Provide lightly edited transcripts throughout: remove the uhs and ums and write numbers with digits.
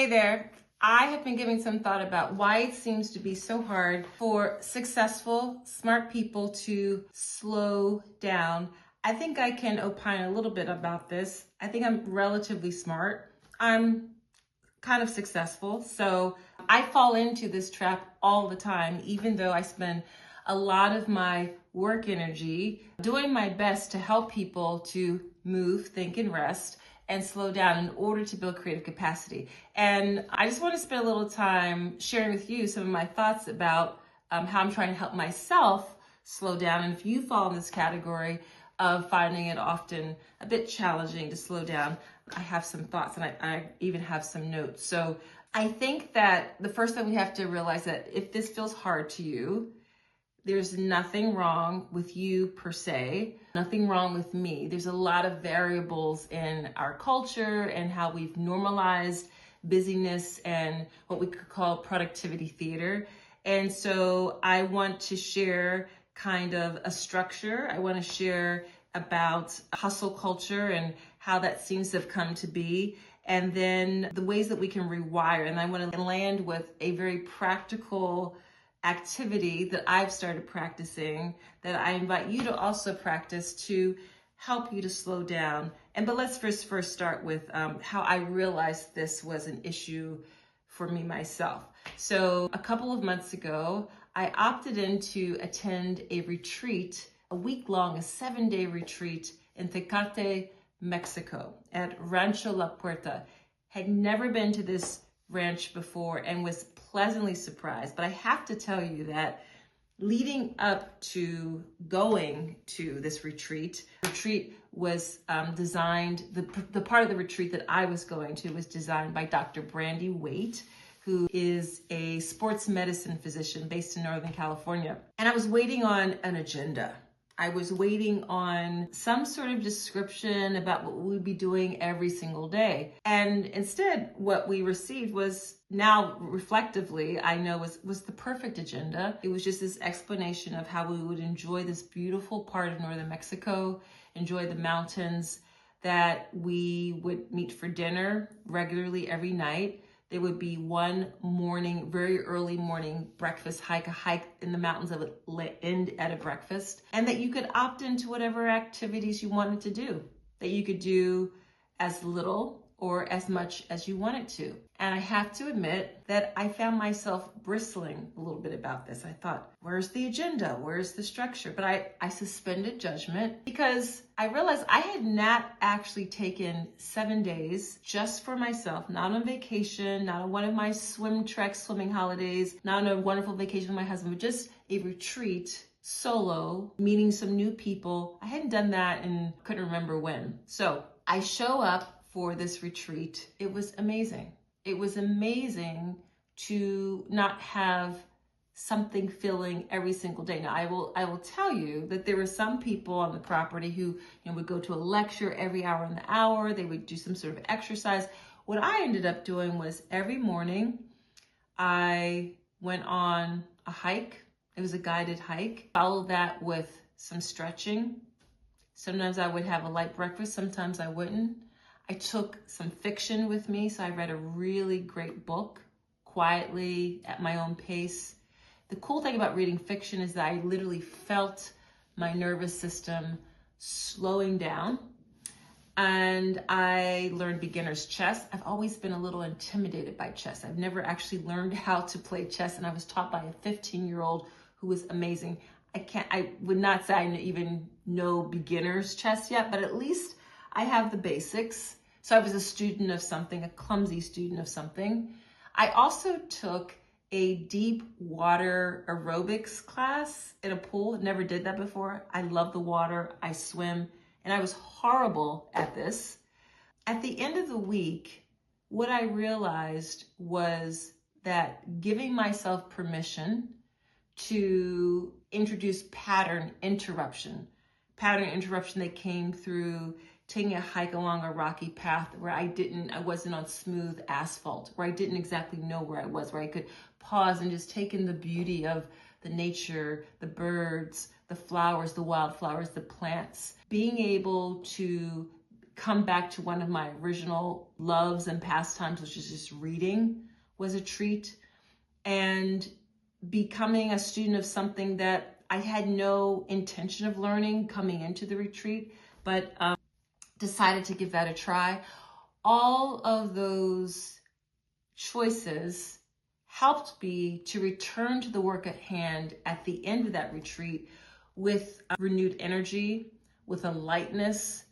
Hey there. I have been giving some thought about why it seems to be so hard for successful, smart people to slow down. I think I can opine a little bit about this. I think I'm relatively smart. I'm kind of successful. So I fall into this trap all the time, even though I spend a lot of my work energy doing my best to help people to move, think, and rest and slow down in order to build creative capacity. And I just want to spend a little time sharing with you some of my thoughts about how I'm trying to help myself slow down. And if you fall in this category of finding it often a bit challenging to slow down, I have some thoughts and I even have some notes. So I think that the first thing we have to realize that if this feels hard to you, there's nothing wrong with you per se, nothing wrong with me. There's a lot of variables in our culture and how we've normalized busyness and what we could call productivity theater. And so I want to share kind of a structure. I want to share about hustle culture and how that seems to have come to be, and then the ways that we can rewire. And I want to land with a very practical activity that I've started practicing that I invite you to also practice to help you to slow down. But let's first start with how I realized this was an issue for me myself. So a couple of months ago, I opted in to attend a retreat, a week-long, a 7-day retreat in Tecate, Mexico at Rancho La Puerta. Had never been to this ranch before and was pleasantly surprised. But I have to tell you that leading up to going to this retreat was designed, the part of the retreat that I was going to was designed by Dr. Brandy Waite, who is a sports medicine physician based in Northern California. And I was waiting on an agenda. I was waiting on some sort of description about what we'd be doing every single day. And instead, what we received was, now reflectively, I know was the perfect agenda. It was just this explanation of how we would enjoy this beautiful part of northern Mexico, enjoy the mountains, that we would meet for dinner regularly every night. There would be one morning, very early morning breakfast hike, a hike in the mountains that would end at a breakfast, and that you could opt into whatever activities you wanted to do, that you could do as little or as much as you wanted to. And I have to admit that I found myself bristling a little bit about this. I thought, where's the agenda? Where's the structure? But I suspended judgment because I realized I had not actually taken 7 days just for myself, not on vacation, not on one of my swimming holidays, not on a wonderful vacation with my husband, but just a retreat, solo, meeting some new people. I hadn't done that and couldn't remember when. So I show up for this retreat. It was amazing. It was amazing to not have something filling every single day. Now, I will tell you that there were some people on the property who would go to a lecture every hour in the hour. They would do some sort of exercise. What I ended up doing was every morning I went on a hike. It was a guided hike. Followed that with some stretching. Sometimes I would have a light breakfast. Sometimes I wouldn't. I took some fiction with me, so I read a really great book quietly at my own pace. The cool thing about reading fiction is that I literally felt my nervous system slowing down, and I learned beginner's chess. I've always been a little intimidated by chess. I've never actually learned how to play chess, and I was taught by a 15-year-old who was amazing. I would not say I even know beginner's chess yet, but at least I have the basics. So I was a student of something, a clumsy student of something. I also took a deep water aerobics class in a pool. Never did that before. I love the water. I swim, and I was horrible at this. At the end of the week, what I realized was that giving myself permission to introduce pattern interruption that came through taking a hike along a rocky path where I wasn't on smooth asphalt, where I didn't exactly know where I was, where I could pause and just take in the beauty of the nature, the birds, the flowers, the wildflowers, the plants. Being able to come back to one of my original loves and pastimes, which is just reading, was a treat. And becoming a student of something that I had no intention of learning coming into the retreat, but decided to give that a try. All of those choices helped me to return to the work at hand at the end of that retreat with a renewed energy, with a lightness.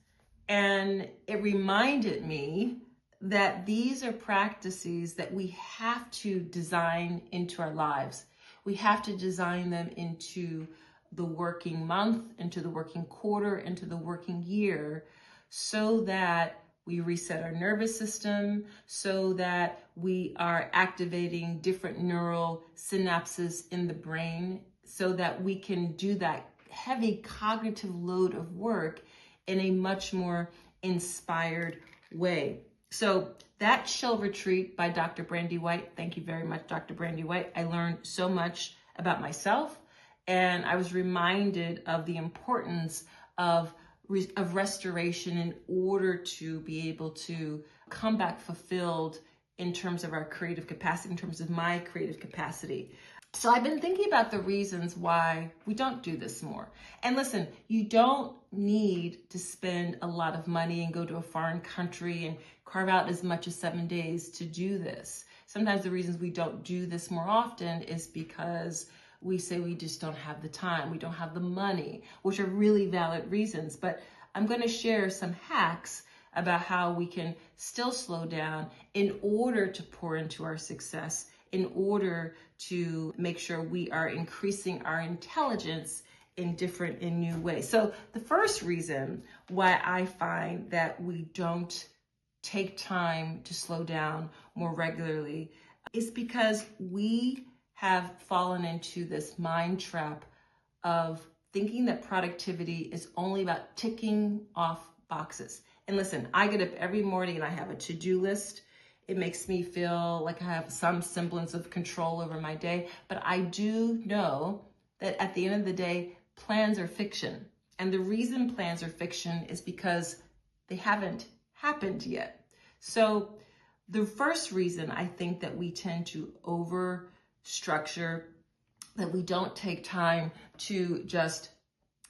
And it reminded me that these are practices that we have to design into our lives. We have to design them into the working month, into the working quarter, into the working year, so that we reset our nervous system, so that we are activating different neural synapses in the brain, so that we can do that heavy cognitive load of work in a much more inspired way. So that chill retreat by Dr. Brandy White, thank you very much, Dr. Brandy White. I learned so much about myself, and I was reminded of the importance of restoration in order to be able to come back fulfilled in terms of our creative capacity, in terms of my creative capacity. So I've been thinking about the reasons why we don't do this more. And listen, you don't need to spend a lot of money and go to a foreign country and carve out as much as 7 days to do this. Sometimes the reasons we don't do this more often is because we say we just don't have the time, we don't have the money, which are really valid reasons. But I'm going to share some hacks about how we can still slow down in order to pour into our success, in order to make sure we are increasing our intelligence in different and new ways. So the first reason why I find that we don't take time to slow down more regularly is because we have fallen into this mind trap of thinking that productivity is only about ticking off boxes. And listen, I get up every morning and I have a to-do list. It makes me feel like I have some semblance of control over my day, but I do know that at the end of the day, plans are fiction. And the reason plans are fiction is because they haven't happened yet. So the first reason I think that we tend to over-structure, that we don't take time to just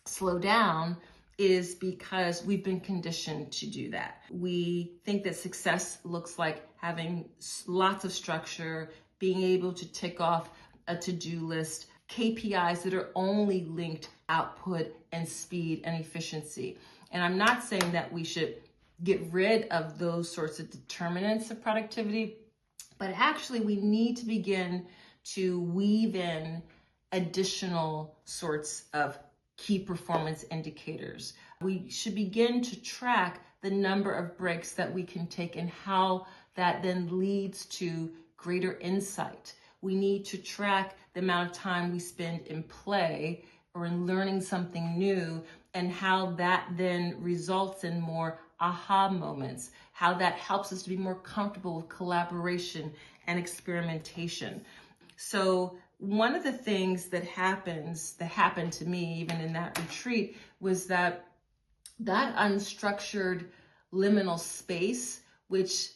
slow down, is because we've been conditioned to do that. We think that success looks like having lots of structure, being able to tick off a to-do list, KPIs that are only linked output and speed and efficiency. And I'm not saying that we should get rid of those sorts of determinants of productivity, but actually we need to begin to weave in additional sorts of key performance indicators. We should begin to track the number of breaks that we can take and how that then leads to greater insight. We need to track the amount of time we spend in play or in learning something new, and how that then results in more aha moments, how that helps us to be more comfortable with collaboration and experimentation. So one of the things that happened to me even in that retreat was that unstructured liminal space, which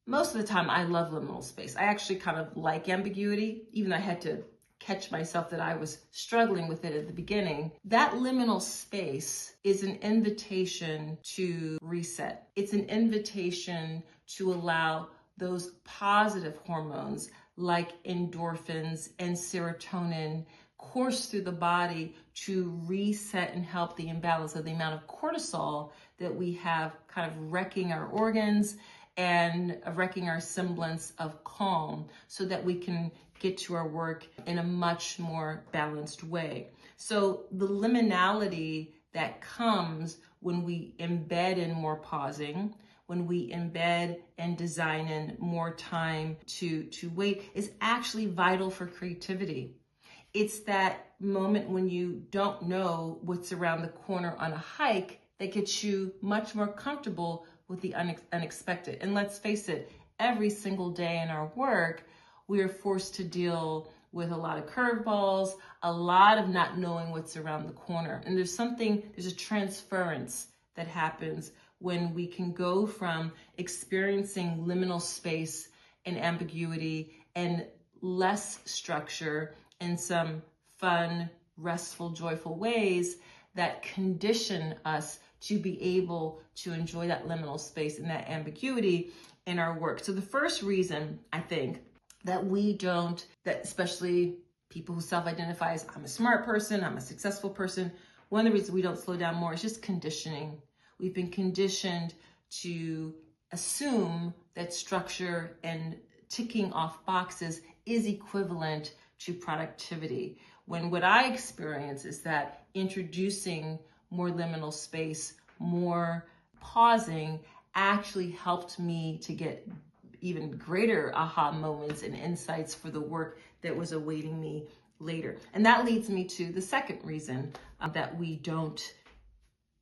most of the time I love liminal space. I actually kind of like ambiguity, even though I had to catch myself that I was struggling with it at the beginning. That liminal space is an invitation to reset. It's an invitation to allow those positive hormones like endorphins and serotonin course through the body to reset and help the imbalance of the amount of cortisol that we have kind of wrecking our organs and wrecking our semblance of calm, so that we can get to our work in a much more balanced way. So the liminality that comes when we embed in more pausing, when we embed and design in more time to wait, is actually vital for creativity. It's that moment when you don't know what's around the corner on a hike that gets you much more comfortable with the unexpected. And let's face it, every single day in our work, we are forced to deal with a lot of curveballs, a lot of not knowing what's around the corner. And there's a transference that happens when we can go from experiencing liminal space and ambiguity and less structure in some fun, restful, joyful ways that condition us to be able to enjoy that liminal space and that ambiguity in our work. So the first reason I think that we don't, that especially people who self-identify as I'm a smart person, I'm a successful person, one of the reasons we don't slow down more is just conditioning. We've been conditioned to assume that structure and ticking off boxes is equivalent to productivity. When what I experience is that introducing more liminal space, more pausing, actually helped me to get even greater aha moments and insights for the work that was awaiting me later. And that leads me to the second reason that we don't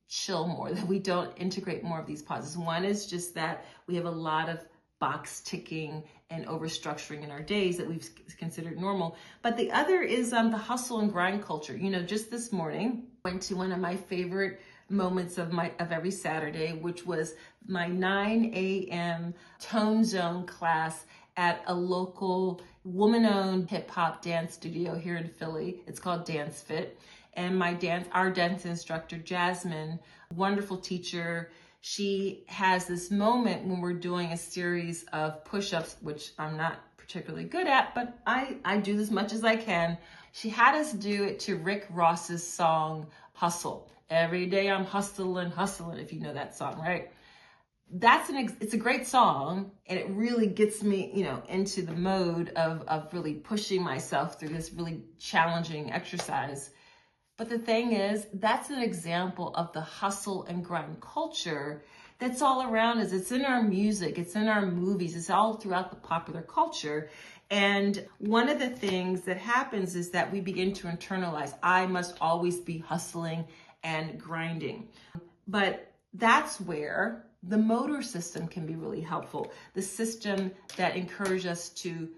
chill more, that we don't integrate more of these pauses. One is just that we have a lot of box ticking and overstructuring in our days that we've considered normal. But the other is the hustle and grind culture. You know, just this morning, I went to one of my favorite moments of every Saturday, which was my 9 a.m. tone zone class at a local woman-owned hip-hop dance studio here in Philly. It's called Dance Fit. And our dance instructor, Jasmine, wonderful teacher, she has this moment when we're doing a series of push-ups, which I'm not particularly good at, but I do as much as I can. She had us do it to Rick Ross's song, Hustle. Every day I'm hustling, if you know that song, right? It's a great song, and it really gets me, into the mode of really pushing myself through this really challenging exercise. But the thing is, that's an example of the hustle and grind culture that's all around us. It's in our music, it's in our movies, it's all throughout the popular culture. And one of the things that happens is that we begin to internalize, I must always be hustling and grinding. But that's where the motor system can be really helpful. The system that encourages us to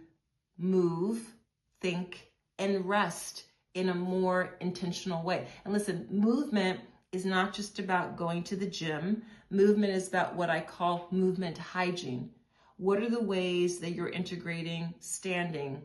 move, think, and rest in a more intentional way. And listen, movement is not just about going to the gym. Movement is about what I call movement hygiene. What are the ways that you're integrating standing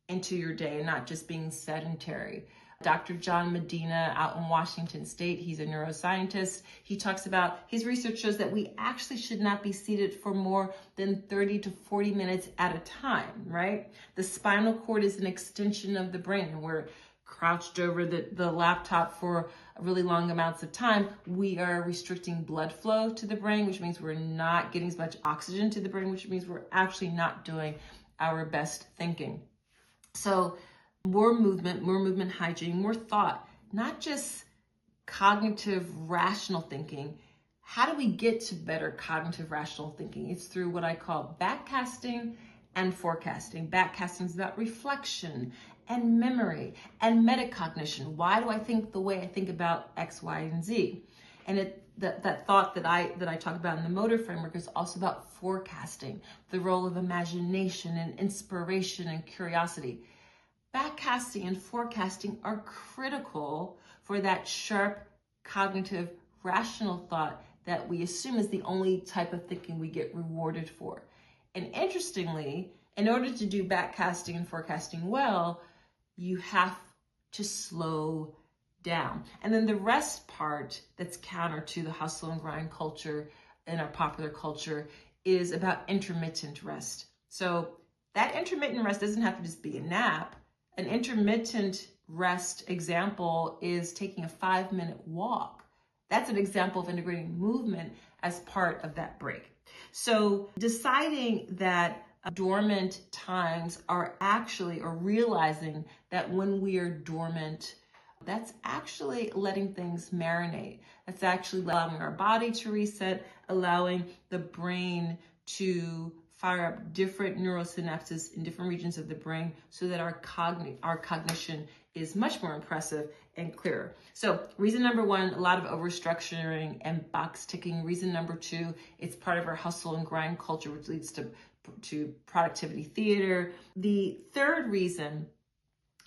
into your day and not just being sedentary? Dr. John Medina out in Washington State, he's a neuroscientist. He talks about, his research shows that we actually should not be seated for more than 30 to 40 minutes at a time, right? The spinal cord is an extension of the brain, and we're crouched over the laptop for really long amounts of time. We are restricting blood flow to the brain, which means we're not getting as much oxygen to the brain, which means we're actually not doing our best thinking. So more movement hygiene, more thought, not just cognitive rational thinking. How do we get to better cognitive rational thinking? It's through what I call backcasting and forecasting. Backcasting is about reflection and memory and metacognition. Why do I think the way I think about X, Y, and Z? And that thought that I talk about in the motor framework is also about forecasting, the role of imagination and inspiration and curiosity. Backcasting and forecasting are critical for that sharp, cognitive, rational thought that we assume is the only type of thinking we get rewarded for. And interestingly, in order to do backcasting and forecasting well, you have to slow down. And then the rest part that's counter to the hustle and grind culture in our popular culture is about intermittent rest. So that intermittent rest doesn't have to just be a nap. An intermittent rest example is taking a 5-minute walk. That's an example of integrating movement as part of that break. So deciding that dormant times are actually, or realizing that when we are dormant, that's actually letting things marinate. That's actually allowing our body to reset, allowing the brain to fire up different neurosynapses in different regions of the brain so that our cognition is much more impressive and clearer. So reason number one, a lot of overstructuring and box ticking. Reason number two, it's part of our hustle and grind culture, which leads to productivity theater. The third reason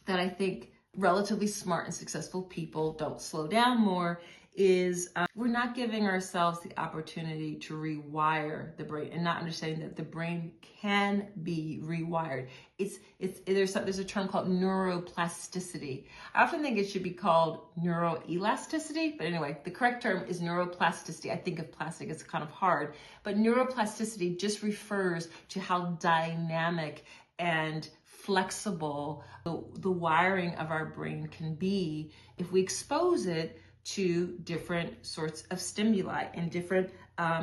that I think relatively smart and successful people don't slow down more is we're not giving ourselves the opportunity to rewire the brain and not understanding that the brain can be rewired. There's a term called neuroplasticity. I often think it should be called neuroelasticity, but anyway, the correct term is neuroplasticity. I think of plastic as kind of hard, but neuroplasticity just refers to how dynamic and flexible the wiring of our brain can be if we expose it to different sorts of stimuli and different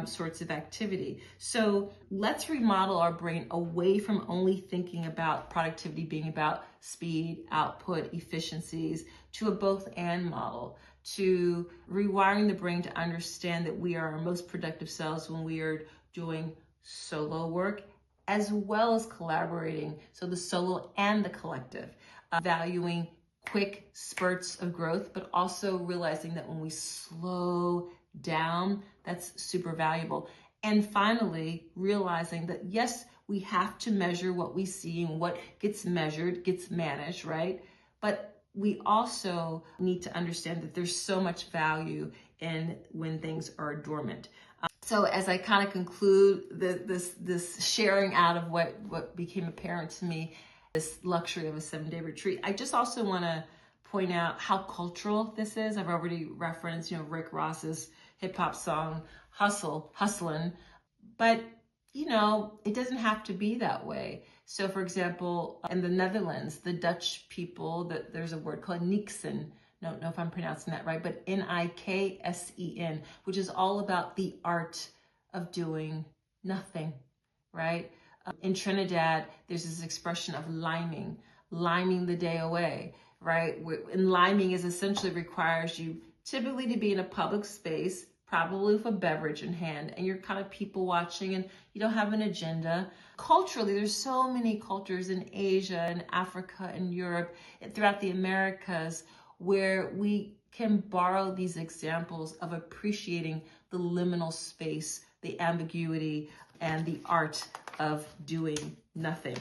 sorts of activity. So let's remodel our brain away from only thinking about productivity being about speed, output, efficiencies, to a both and model, to rewiring the brain to understand that we are our most productive selves when we are doing solo work as well as collaborating. So the solo and the collective, valuing quick spurts of growth, but also realizing that when we slow down, that's super valuable. And finally, realizing that yes, we have to measure what we see, and what gets measured gets managed, right? But we also need to understand that there's so much value in when things are dormant. So as I kind of conclude this sharing out of what became apparent to me, this luxury of a 7-day retreat, I just also want to point out how cultural this is. I've already referenced, Rick Ross's hip hop song, Hustlin', but it doesn't have to be that way. So for example, in the Netherlands, the Dutch people, there's a word called Nixon. I don't know if I'm pronouncing that right, but Niksen, which is all about the art of doing nothing, right? In Trinidad, there's this expression of liming the day away, right? And liming is essentially requires you typically to be in a public space, probably with a beverage in hand, and you're kind of people watching and you don't have an agenda. Culturally, there's so many cultures in Asia and Africa and Europe and throughout the Americas where we can borrow these examples of appreciating the liminal space, the ambiguity, and the art of doing nothing.